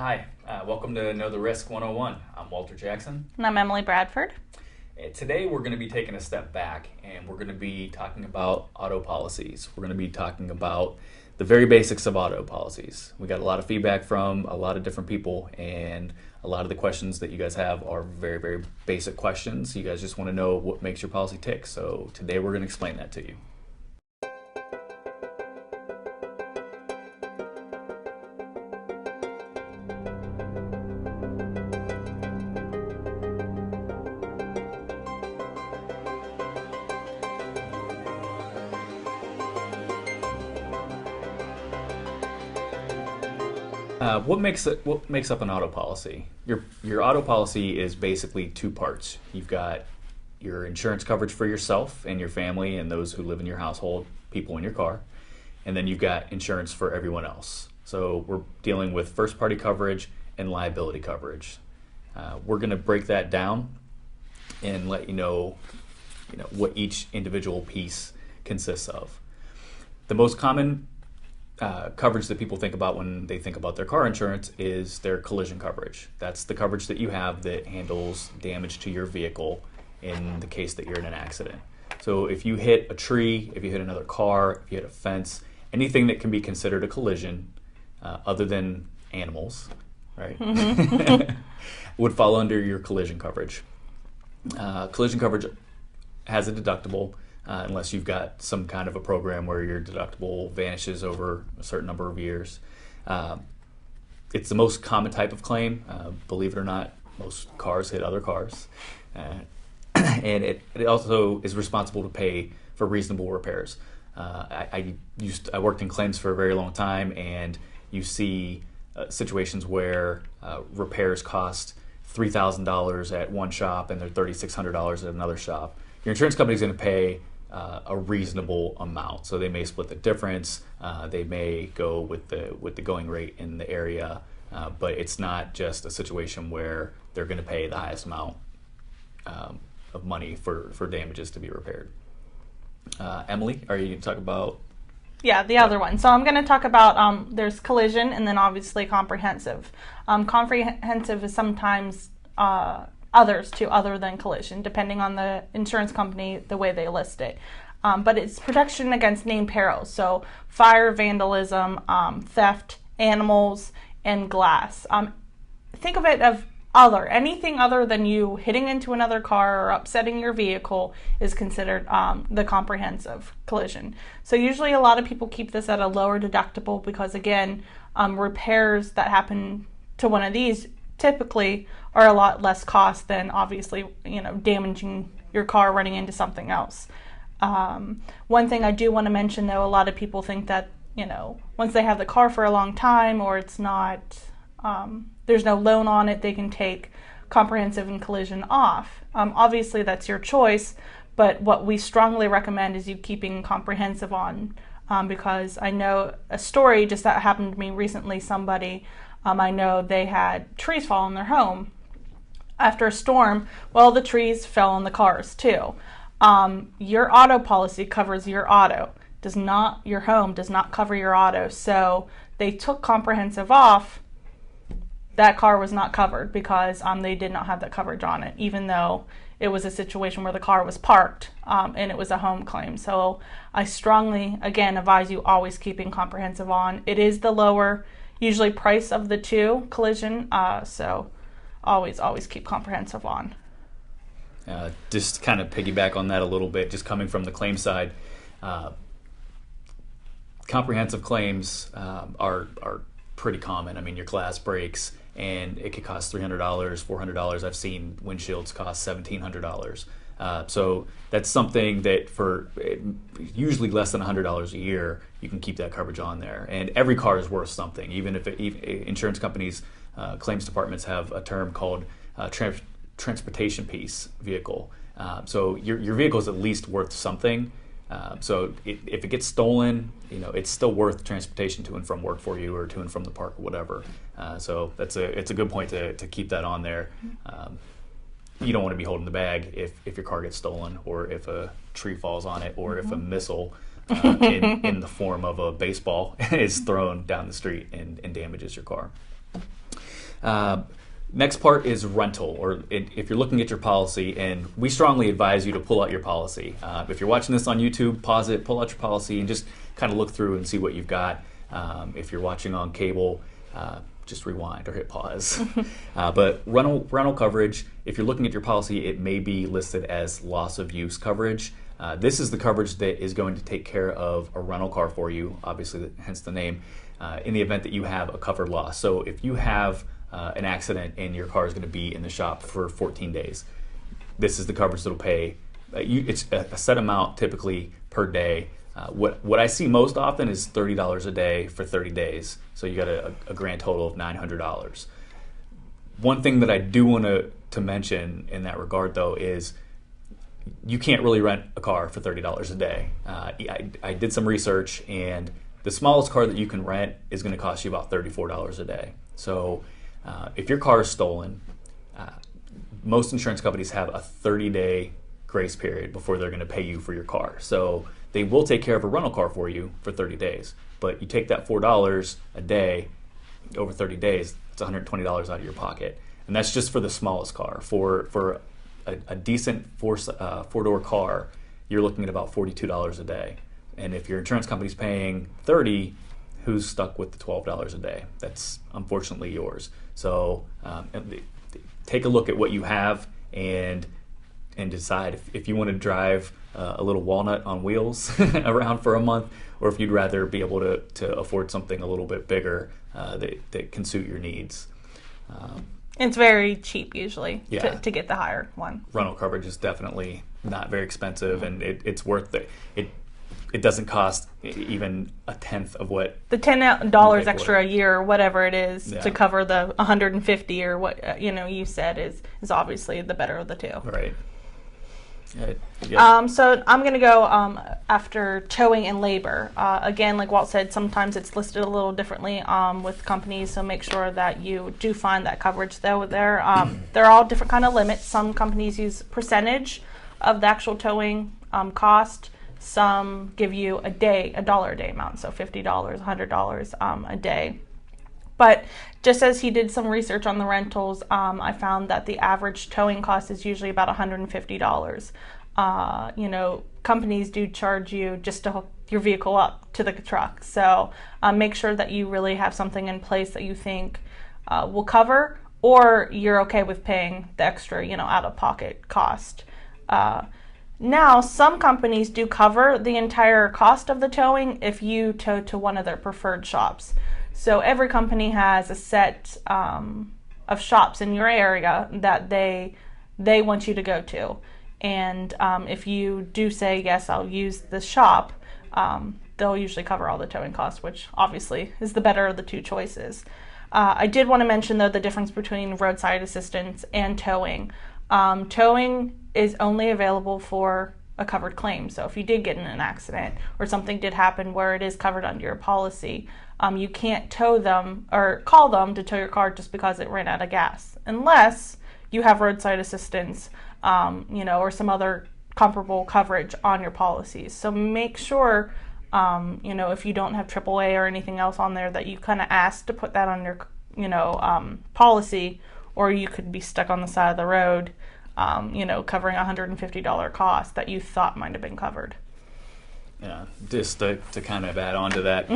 Hi, welcome to Know the Risk 101. I'm Walter Jackson. And I'm Emily Bradford. Today we're going to be taking a step back and we're going to be talking about auto policies. We're going to be talking about the very basics of auto policies. We got a lot of feedback from a lot of different people, and a lot of the questions that you guys have are very, very basic questions. You guys just want to know what makes your policy tick. So today we're going to explain that to you. What makes up an auto policy? Your auto policy is basically two parts. You've got your insurance coverage for yourself and your family and those who live in your household, people in your car, and then you've got insurance for everyone else. So we're dealing with first party coverage and liability coverage. We're going to break that down and let you know what each individual piece consists of. The most common coverage that people think about when they think about their car insurance is their collision coverage. That's the coverage that you have that handles damage to your vehicle in the case that you're in an accident. So if you hit a tree, if you hit another car, if you hit a fence, anything that can be considered a collision other than animals, right, would fall under your collision coverage. Collision coverage has a deductible. Unless you've got some kind of a program where your deductible vanishes over a certain number of years. It's the most common type of claim. Believe it or not, most cars hit other cars. And it also is responsible to pay for reasonable repairs. I worked in claims for a very long time, and you see situations where repairs cost $3,000 at one shop and they're $3,600 at another shop. Your insurance company is going to pay a reasonable amount, so they may split the difference. They may go with the going rate in the area, but it's not just a situation where they're going to pay the highest amount of money for damages to be repaired. Emily, are you going to talk about? Yeah, the other one. So I'm going to talk about there's collision and then obviously comprehensive. Comprehensive is sometimes others to other than collision, depending on the insurance company, the way they list it. But it's protection against named perils, so fire, vandalism, theft, animals, and glass. Think of it of anything other than you hitting into another car or upsetting your vehicle is considered the comprehensive collision. So usually a lot of people keep this at a lower deductible because, again, repairs that happen to one of these typically are a lot less cost than obviously damaging your car running into something else. One thing I do want to mention, though, a lot of people think that once they have the car for a long time or it's not there's no loan on it, they can take comprehensive and collision off. Obviously that's your choice, but what we strongly recommend is you keeping comprehensive on, because I know a story just that happened to me recently. Somebody I know they had trees fall on their home after a storm. Well, the trees fell on the cars too. Your auto policy covers your auto, your home does not cover your auto. So they took comprehensive off. That car was not covered because they did not have that coverage on it, even though it was a situation where the car was parked and it was a home claim. So I strongly, again, advise you always keeping comprehensive on. It is the lower usually price of the two, collision, so always keep comprehensive on. Just kind of piggyback on that a little bit, just coming from the claim side. Comprehensive claims are pretty common. I mean, your glass breaks and it could cost $300, $400. I've seen windshields cost $1,700. So that's something that for usually less than $100 a year, you can keep that coverage on there. And every car is worth something, even if insurance companies, claims departments have a term called transportation piece vehicle. So your vehicle is at least worth something. So if it gets stolen, it's still worth transportation to and from work for you or to and from the park or whatever. So it's a good point to keep that on there. You don't want to be holding the bag if your car gets stolen or if a tree falls on it or if a missile in the form of a baseball is thrown down the street and damages your car. Next part is rental, or if you're looking at your policy, and we strongly advise you to pull out your policy. If you're watching this on YouTube, pause it, pull out your policy, and just kind of look through and see what you've got. If you're watching on cable, just rewind or hit pause. But rental coverage, if you're looking at your policy, it may be listed as loss of use coverage. This is the coverage that is going to take care of a rental car for you, obviously, hence the name, in the event that you have a covered loss. So if you have an accident and your car is going to be in the shop for 14 days, this is the coverage that'll pay. It's a set amount typically per day. What I see most often is $30 a day for 30 days. So you got a grand total of $900. One thing that I do want to mention in that regard, though, is you can't really rent a car for $30 a day. I did some research, and the smallest car that you can rent is going to cost you about $34 a day. So if your car is stolen, most insurance companies have a 30-day grace period before they're going to pay you for your car. So they will take care of a rental car for you for 30 days. But you take that $4 a day over 30 days, it's $120 out of your pocket. And that's just for the smallest car. For a decent four-door car, you're looking at about $42 a day. And if your insurance company's paying $30, who's stuck with the $12 a day? That's unfortunately yours. So take a look at what you have and decide if you want to drive a little walnut on wheels around for a month, or if you'd rather be able to afford something a little bit bigger that can suit your needs. It's very cheap usually to get the higher one. Rental coverage is definitely not very expensive, and it's worth it. It doesn't cost even a tenth of what the $10 extra a year or whatever it is to cover the $150 or what you said is obviously the better of the two. Right. So I'm going to go after towing and labor. Again, like Walt said, sometimes it's listed a little differently with companies, so make sure that you do find that coverage. Though they're all different kind of limits. Some companies use percentage of the actual towing cost. Some give you $1 a day amount, so $50, $100 a day. But just as he did some research on the rentals, I found that the average towing cost is usually about $150. Companies do charge you just to hook your vehicle up to the truck. So make sure that you really have something in place that you think will cover, or you're okay with paying the extra, out-of-pocket cost. Now, some companies do cover the entire cost of the towing if you tow to one of their preferred shops. So every company has a set of shops in your area that they want you to go to. And if you do say, yes, I'll use this shop, they'll usually cover all the towing costs, which obviously is the better of the two choices. I did want to mention, though, the difference between roadside assistance and towing. Towing is only available for a covered claim. So if you did get in an accident or something did happen where it is covered under your policy, you can't tow them or call them to tow your car just because it ran out of gas, unless you have roadside assistance, or some other comparable coverage on your policies. So make sure, if you don't have AAA or anything else on there, that you kind of ask to put that on your, policy, or you could be stuck on the side of the road, covering $150 cost that you thought might have been covered. Yeah, just to kind of add on to that,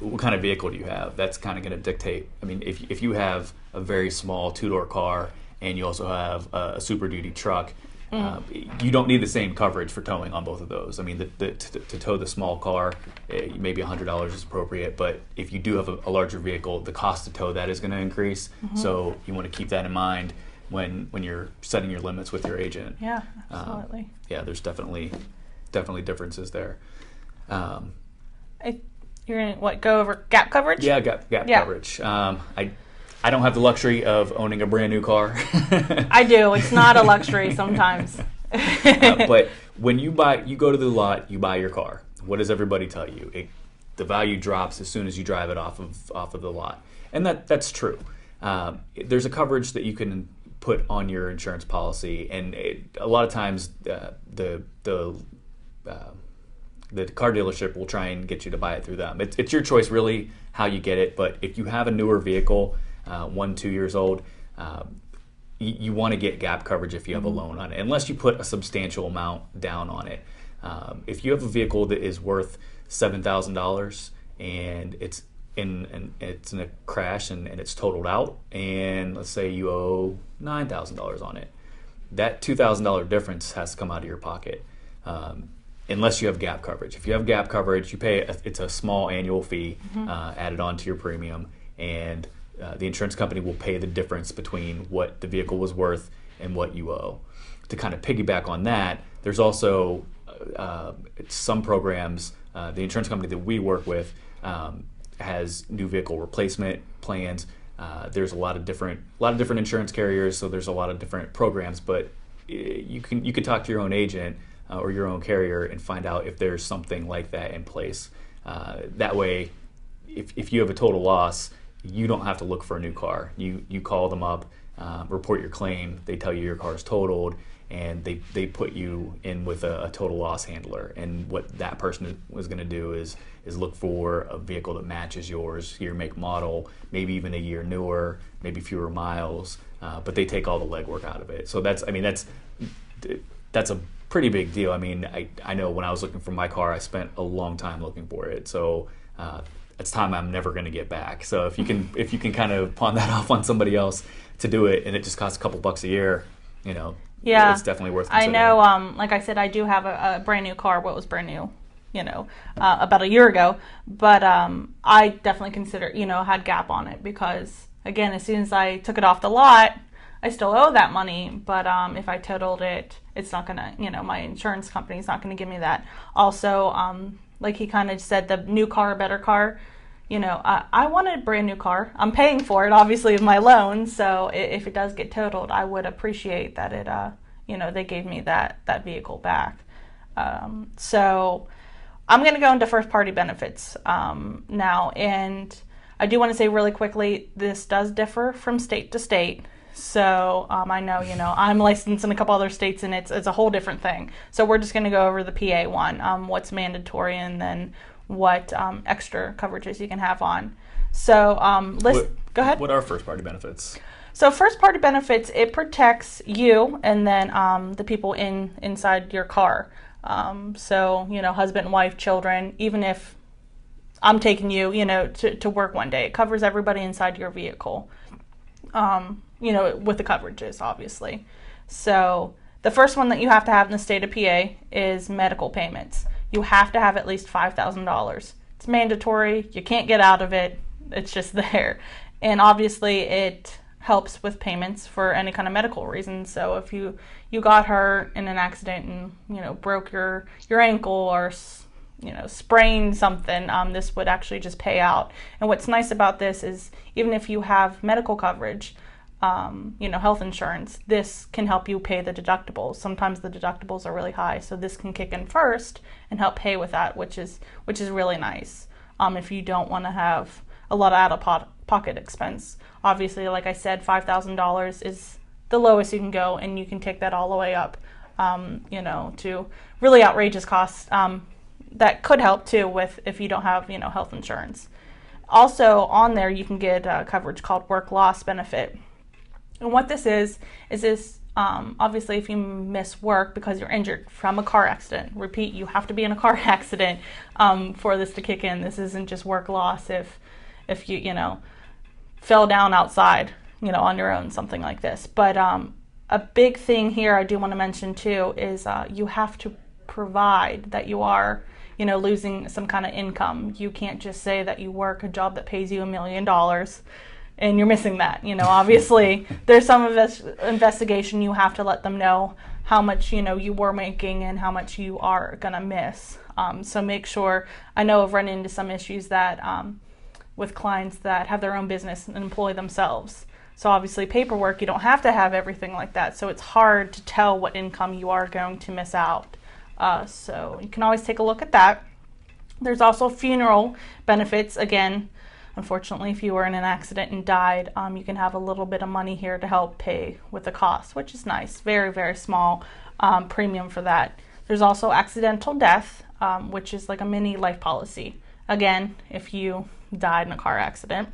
what kind of vehicle do you have? That's kind of going to dictate. I mean, if you have a very small two-door car and you also have a Super Duty truck, you don't need the same coverage for towing on both of those. I mean, to tow the small car, maybe $100 is appropriate, but if you do have a larger vehicle, the cost to tow that is going to increase. So you want to keep that in mind when you're setting your limits with your agent. Yeah, absolutely. There's definitely differences there. You're going to go over gap coverage? Yeah, gap coverage. I don't have the luxury of owning a brand new car. I do. It's not a luxury sometimes. But when you go to the lot, you buy your car. What does everybody tell you? The value drops as soon as you drive it off of the lot, and that's true. There's a coverage that you can put on your insurance policy, and a lot of times the car dealership will try and get you to buy it through them. It's your choice really how you get it, but if you have a newer vehicle, 1, 2 years old, you want to get gap coverage if you have a loan on it, unless you put a substantial amount down on it. If you have a vehicle that is worth $7,000 and it's in a crash and it's totaled out, and let's say you owe $9,000 on it, that $2,000 difference has to come out of your pocket, unless you have gap coverage. If you have gap coverage, you pay it's a small annual fee added on to your premium, and the insurance company will pay the difference between what the vehicle was worth and what you owe. To kind of piggyback on that, there's also some programs. The insurance company that we work with has new vehicle replacement plans. There's a lot of different insurance carriers, so there's a lot of different programs. But you can talk to your own agent or your own carrier and find out if there's something like that in place. That way, if you have a total loss, you don't have to look for a new car. You call them up, report your claim. They tell you your car is totaled, and they put you in with a total loss handler. And what that person was going to do is look for a vehicle that matches yours, year, make, model, maybe even a year newer, maybe fewer miles. But they take all the legwork out of it. So that's a pretty big deal. I mean, I know when I was looking for my car, I spent a long time looking for it. So it's time I'm never going to get back. So if you can kind of pawn that off on somebody else to do it, and it just costs a couple bucks a year, yeah, it's definitely worth considering. I know, like I said, I do have a brand new car. What was brand new, about a year ago. But I definitely consider, had gap on it because, again, as soon as I took it off the lot, I still owe that money. But if I totaled it, it's not going to, my insurance company's not going to give me that. Also, like he kind of said, the new car, better car. I wanted a brand new car. I'm paying for it, obviously, with my loan. So if it does get totaled, I would appreciate that it, they gave me that vehicle back. So I'm going to go into first party benefits now. And I do want to say really quickly, this does differ from state to state. So I know, I'm licensed in a couple other states, and it's a whole different thing. So we're just going to go over the PA one, what's mandatory, and then what extra coverages you can have on. So go ahead. What are first party benefits? So first party benefits, it protects you and then the people inside your car. So, husband, wife, children, even if I'm taking you, to work one day, it covers everybody inside your vehicle. With the coverages, obviously. So the first one that you have to have in the state of PA is medical payments. You have to have at least $5,000. It's mandatory. You can't get out of it. It's just there. And obviously it helps with payments for any kind of medical reason. So if you got hurt in an accident and, broke your ankle or, sprained something, this would actually just pay out. And what's nice about this is even if you have medical coverage, health insurance, this can help you pay the deductibles. Sometimes the deductibles are really high, so this can kick in first and help pay with that, which is really nice. If you don't want to have a lot of out-of-pocket expense. Obviously, like I said, $5,000 is the lowest you can go, and you can take that all the way up, to really outrageous costs. That could help too with if you don't have, health insurance. Also on there, you can get coverage called work loss benefit. And what this is this, obviously if you miss work because you're injured from a car accident, repeat, you have to be in a car accident for this to kick in. This isn't just work loss if you, fell down outside, on your own, something like this. But a big thing here I do want to mention too is you have to provide that you are, losing some kind of income. You can't just say that you work a job that pays you $1 million and you're missing that. Obviously there's some investigation. You have to let them know how much, you were making and how much you are going to miss. So make sure, I know I've run into some issues that with clients that have their own business and employ themselves. So obviously paperwork, you don't have to have everything like that. So it's hard to tell what income you are going to miss out. So you can always take a look at that. There's also funeral benefits. Again, unfortunately, if you were in an accident and died, you can have a little bit of money here to help pay with the cost, which is nice. Very, very small premium for that. There's also accidental death, which is like a mini life policy. Again, if you died in a car accident,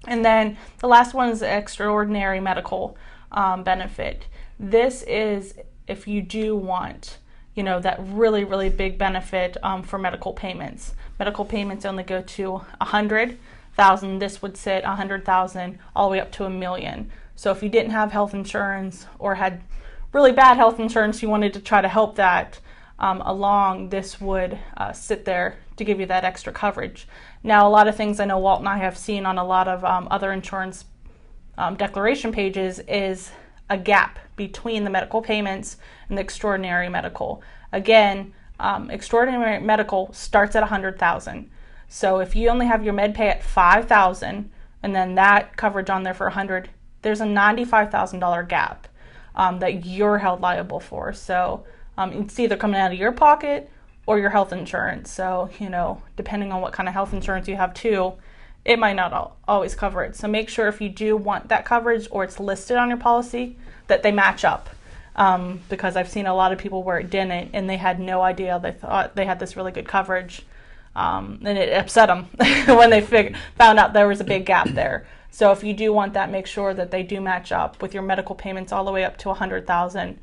And then the last one is the extraordinary medical benefit. This is if you do want, that really, really big benefit for medical payments. Medical payments only go to 100,000. This would sit 100,000 all the way up to $1 million. So if you didn't have health insurance or had really bad health insurance, you wanted to try to help that along, this would sit there to give you that extra coverage. Now, a lot of things I know Walt and I have seen on a lot of other insurance declaration pages is a gap between the medical payments and the extraordinary medical. Again, extraordinary medical starts at 100,000. So if you only have your med pay at 5,000 and then that coverage on there for 100, there's a $95,000 gap that you're held liable for. So it's either coming out of your pocket or your health insurance. So, depending on what kind of health insurance you have too, it might not always cover it. So make sure if you do want that coverage or it's listed on your policy that they match up. Because I've seen a lot of people where it didn't and they had no idea. They thought they had this really good coverage. And it upset them when they found out there was a big gap there. So if you do want that, make sure that they do match up with your medical payments all the way up to 100,000.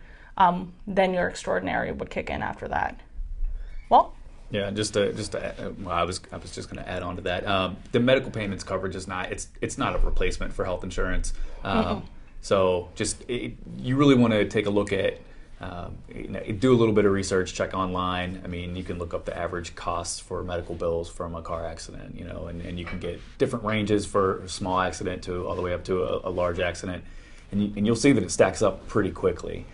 Then your extraordinary would kick in after that. Well, yeah, I was just going to add on to that. The medical payments coverage is not it's not a replacement for health insurance. So you really want to take a look at do a little bit of research, check online. I mean, you can look up the average costs for medical bills from a car accident, and you can get different ranges for a small accident to all the way up to a large accident, and you'll see that it stacks up pretty quickly.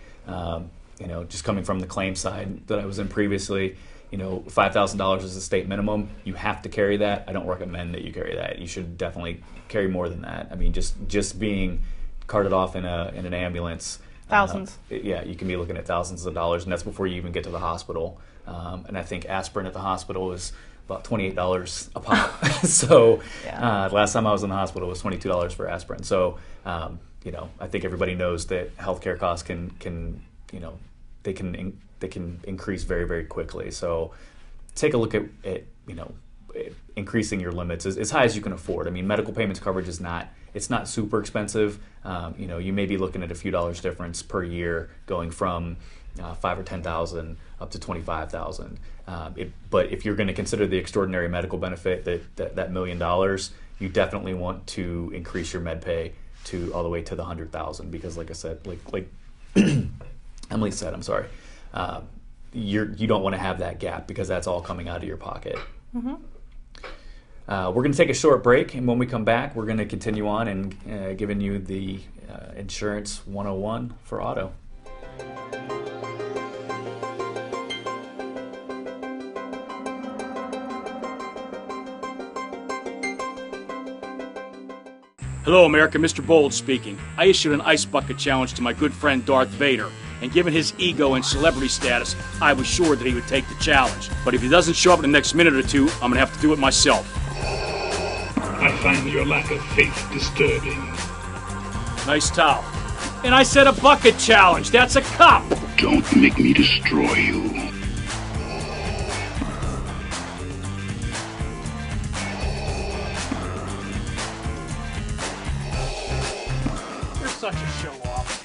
Just coming from the claim side that I was in previously, $5,000 is the state minimum. You have to carry that. I don't recommend that you carry that. You should definitely carry more than that. I mean, just being carted off in an ambulance. Thousands. You can be looking at thousands of dollars, and that's before you even get to the hospital. And I think aspirin at the hospital is about $28 a pop. So last time I was in the hospital, it was $22 for aspirin. So, I think everybody knows that healthcare costs can increase very, very quickly. So take a look at increasing your limits as high as you can afford. I mean, medical payments coverage is not super expensive. You may be looking at a few dollars difference per year going from 5 or 10,000 up to 25,000. But if you're going to consider the extraordinary medical benefit, that $1 million, you definitely want to increase your med pay to all the way to the 100,000, because like I said, like Emily said, I'm sorry, you don't want to have that gap because that's all coming out of your pocket. Mm-hmm. We're going to take a short break, and when we come back, we're going to continue on and giving you the Insurance 101 for auto. Hello, America. Mr. Bold speaking. I issued an ice bucket challenge to my good friend Darth Vader, and given his ego and celebrity status, I was sure that he would take the challenge. But if he doesn't show up in the next minute or two, I'm going to have to do it myself. I find your lack of faith disturbing. Nice towel. And I said a bucket challenge. That's a cup. Don't make me destroy you. You're such a show-off.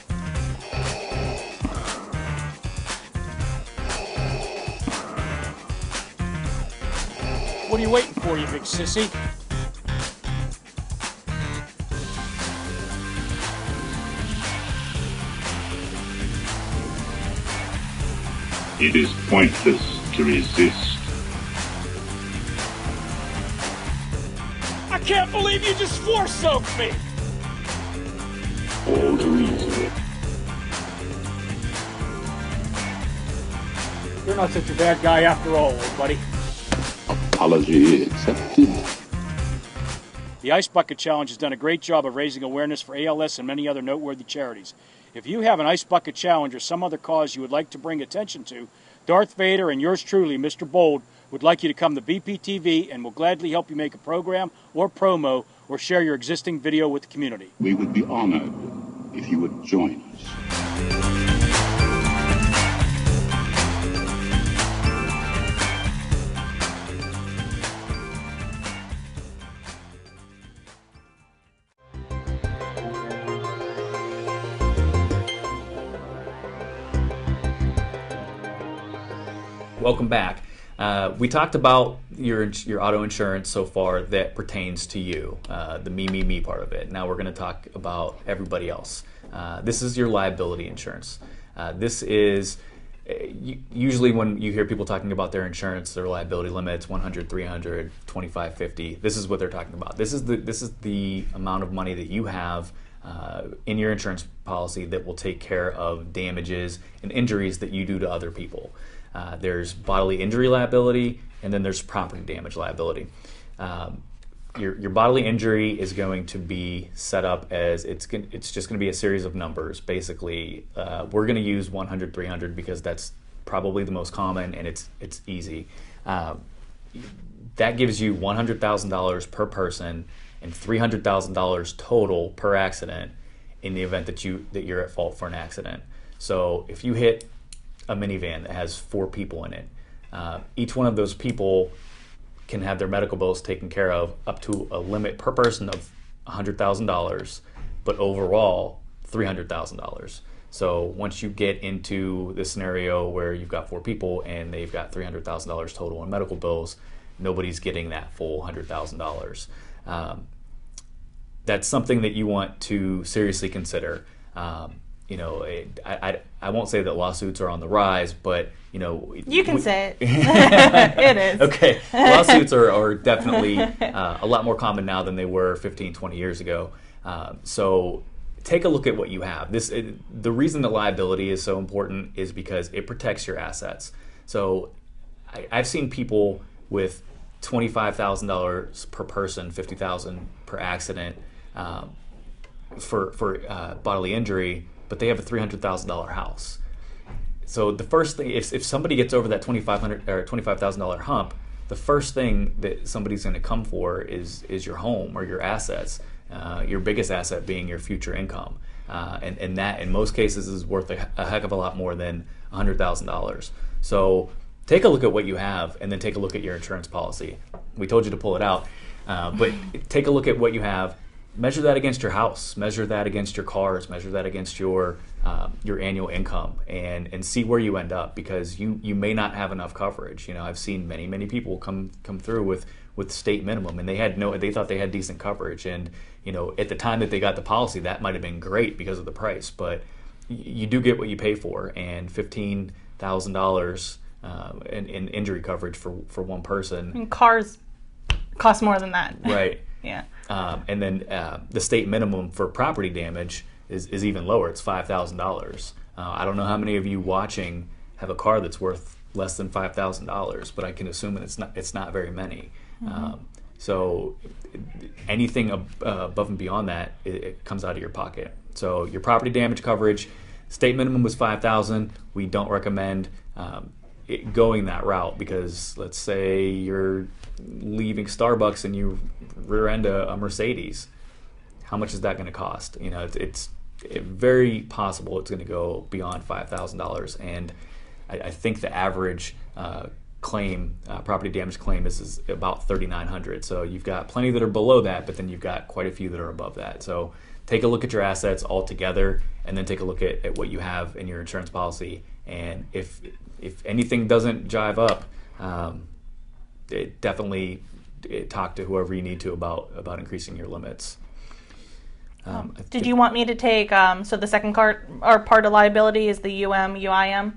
What are you waiting for, you big sissy? It is pointless to resist. I can't believe you just force-soaked me! All the reason. You're not such a bad guy after all, old buddy. Apology accepted. The Ice Bucket Challenge has done a great job of raising awareness for ALS and many other noteworthy charities. If you have an Ice Bucket Challenge or some other cause you would like to bring attention to, Darth Vader and yours truly, Mr. Bold, would like you to come to BPTV and will gladly help you make a program or promo or share your existing video with the community. We would be honored if you would join us. Welcome back. We talked about your auto insurance so far that pertains to you, the me part of it. Now we're going to talk about everybody else. This is your liability insurance. This is usually when you hear people talking about their insurance, their liability limits, 100, 300, 25, 50. This is what they're talking about. This is the amount of money that you have in your insurance policy that will take care of damages and injuries that you do to other people. There's bodily injury liability, and then there's property damage liability. Your bodily injury is going to be set up as it's just going to be a series of numbers. Basically, we're going to use 100, 300 because that's probably the most common and it's easy. That gives you $100,000 per person and $300,000 total per accident in the event that you're at fault for an accident. So if you hit a minivan that has 4 people in it, each one of those people can have their medical bills taken care of up to a limit per person of $100,000, but overall $300,000. So once you get into the scenario where you've got 4 people and they've got $300,000 total in medical bills, nobody's getting that full $100,000. That's something that you want to seriously consider. I won't say that lawsuits are on the rise, but you can say it. It is. Okay, lawsuits are definitely a lot more common now than they were 15, 20 years ago. So take a look at what you have. The reason that liability is so important is because it protects your assets. So I've seen people with $25,000 per person, $50,000 per accident for bodily injury, but they have a $300,000 house. So the first thing, if somebody gets over that $2,500 or $25,000 hump, the first thing that somebody's going to come for is your home or your assets. Your biggest asset being your future income, and that in most cases is worth a heck of a lot more than $100,000. So take a look at what you have, and then take a look at your insurance policy. We told you to pull it out, but take a look at what you have. Measure that against your house. Measure that against your cars. Measure that against your annual income, and see where you end up, because you may not have enough coverage. I've seen many people come through with state minimum, and they thought they had decent coverage, and at the time that they got the policy, that might have been great because of the price, but you do get what you pay for, and $15,000 in injury coverage for one person. And cars cost more than that. Right. Yeah. And then the state minimum for property damage is even lower. It's $5,000. I don't know how many of you watching have a car that's worth less than $5,000, but I can assume it's not very many. Mm-hmm. So anything above and beyond that, it comes out of your pocket. So your property damage coverage, state minimum was $5,000. We don't recommend going that route, because let's say you're leaving Starbucks and you rear end a Mercedes. How much is that going to cost? It's very possible it's going to go beyond $5,000, and I think the average claim, property damage claim, is about $3,900. So you've got plenty that are below that, but then you've got quite a few that are above that. So take a look at your assets all together, and then take a look at what you have in your insurance policy. And if anything doesn't jive up, definitely talk to whoever you need to about increasing your limits. Did you want me to take, so the second part of liability is the UM/UIM?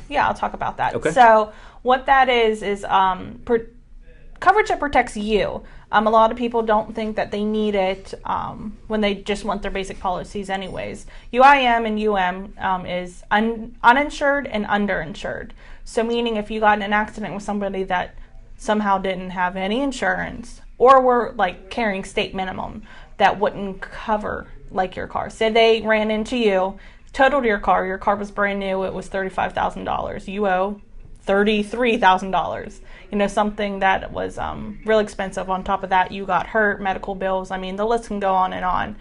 Yeah, I'll talk about that. Okay. So what that is coverage that protects you. A lot of people don't think that they need it when they just want their basic policies anyways. UIM and UM is uninsured and underinsured. So meaning if you got in an accident with somebody that somehow didn't have any insurance, or were like carrying state minimum, that wouldn't cover like your car. Say they ran into you, totaled your car was brand new, it was $35,000. You owe $33,000. Something that was real expensive. On top of that, you got hurt, medical bills. I mean, the list can go on and on.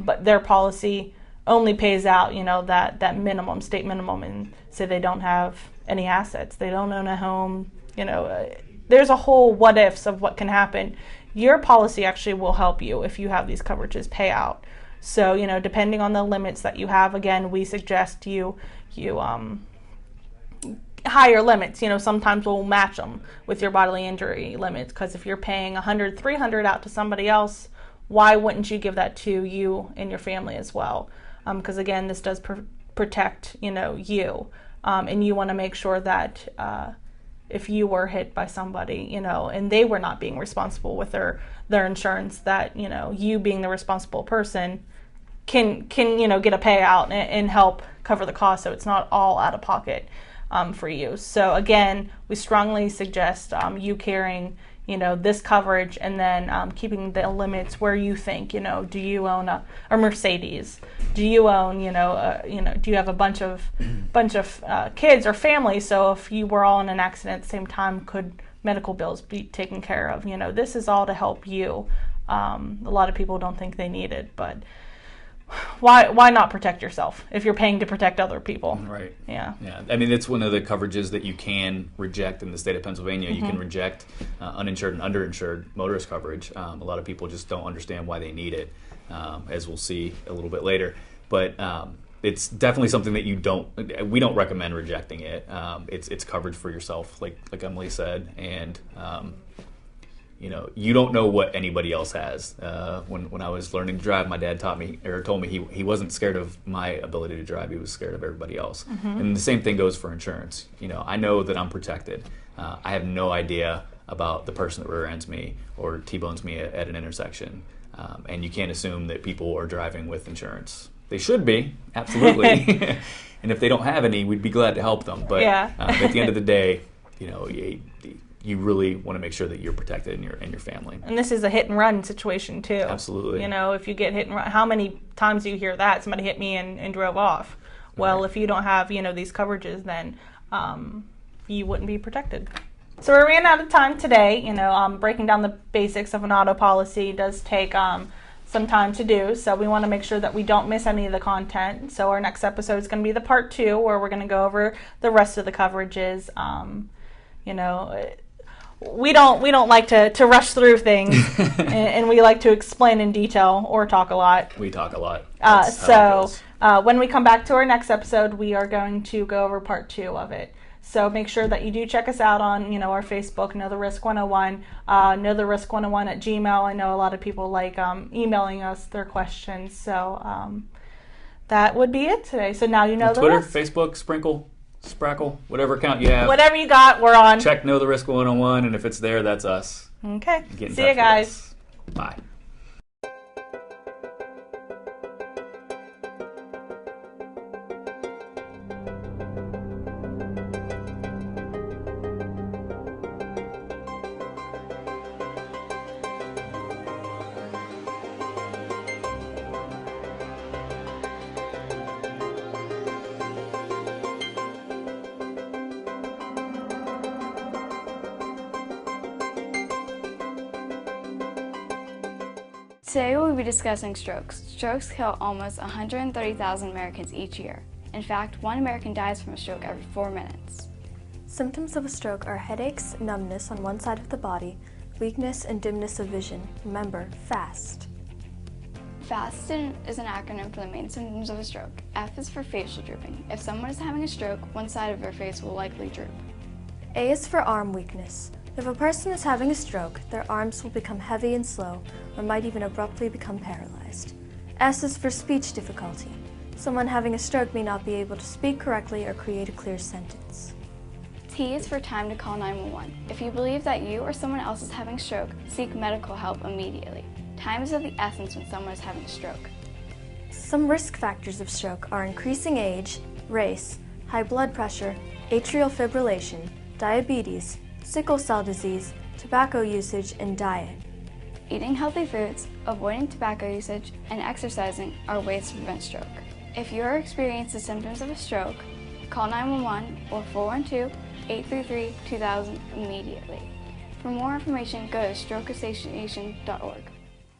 But their policy only pays out, that minimum, state minimum, and say they don't have any assets, they don't own a home. There's a whole what ifs of what can happen. Your policy actually will help you if you have these coverages pay out. So, depending on the limits that you have, again, we suggest you higher limits. Sometimes we'll match them with your bodily injury limits, because if you're paying $100, $300 out to somebody else, why wouldn't you give that to you and your family as well? Because again, this does protect, you, and you want to make sure that if you were hit by somebody, and they were not being responsible with their insurance, that, you being the responsible person can get a payout and help cover the cost, so it's not all out of pocket for you. So again, we strongly suggest you carrying this coverage, and then keeping the limits where you think, do you own a Mercedes? Do you own, do you have a bunch of kids or family? So if you were all in an accident at the same time, could medical bills be taken care of? This is all to help you. A lot of people don't think they need it, but why not protect yourself if you're paying to protect other people? Right. Yeah. I mean, it's one of the coverages that you can reject in the state of Pennsylvania. You can reject uninsured and underinsured motorist coverage. A lot of people just don't understand why they need it, as we'll see a little bit later. But it's definitely something that we don't recommend rejecting it. It's coverage for yourself, like Emily said, and you don't know what anybody else has. When I was learning to drive, my dad told me he wasn't scared of my ability to drive. He was scared of everybody else. And the same thing goes for insurance. I know that I'm protected. I have no idea about the person that rear ends me or T-bones me at an intersection. And you can't assume that people are driving with insurance. They should be, absolutely. And if they don't have any, we'd be glad to help them. But at the end of the day, you really want to make sure that you're protected and your family. And this is a hit and run situation too. Absolutely. If you get hit and run, how many times do you hear that somebody hit me and drove off? Well, if you don't have these coverages, then you wouldn't be protected. So we ran out of time today. Breaking down the basics of an auto policy does take some time to do, so we want to make sure that we don't miss any of the content. So our next episode is going to be the part 2, where we're going to go over the rest of the coverages. We don't like to rush through things, and we like to explain in detail or talk a lot. We talk a lot. When we come back to our next episode, we are going to go over part 2 of it. So make sure that you do check us out on our Facebook, Know the Risk 101, Know the Risk 101 at Gmail. I know a lot of people like emailing us their questions. So that would be it today. So now you know the Twitter, risk. Facebook, Sprackle, whatever account you have. Whatever you got, we're on. Check Know the Risk 101, and if it's there, that's us. Okay. Get in See touch you guys. with us. Bye. Today we'll be discussing strokes. Strokes kill almost 130,000 Americans each year. In fact, 1 American dies from a stroke every 4 minutes. Symptoms of a stroke are headaches, numbness on one side of the body, weakness, and dimness of vision. Remember, FAST. FAST is an acronym for the main symptoms of a stroke. F is for facial drooping. If someone is having a stroke, one side of their face will likely droop. A is for arm weakness. If a person is having a stroke, their arms will become heavy and slow, or might even abruptly become paralyzed. S is for speech difficulty. Someone having a stroke may not be able to speak correctly or create a clear sentence. T is for time to call 911. If you believe that you or someone else is having a stroke, seek medical help immediately. Time is of the essence when someone is having a stroke. Some risk factors of stroke are increasing age, race, high blood pressure, atrial fibrillation, diabetes, sickle cell disease, tobacco usage, and diet. Eating healthy foods, avoiding tobacco usage, and exercising are ways to prevent stroke. If you are experiencing the symptoms of a stroke, call 911 or 412-833-2000 immediately. For more information, go to strokeassociation.org.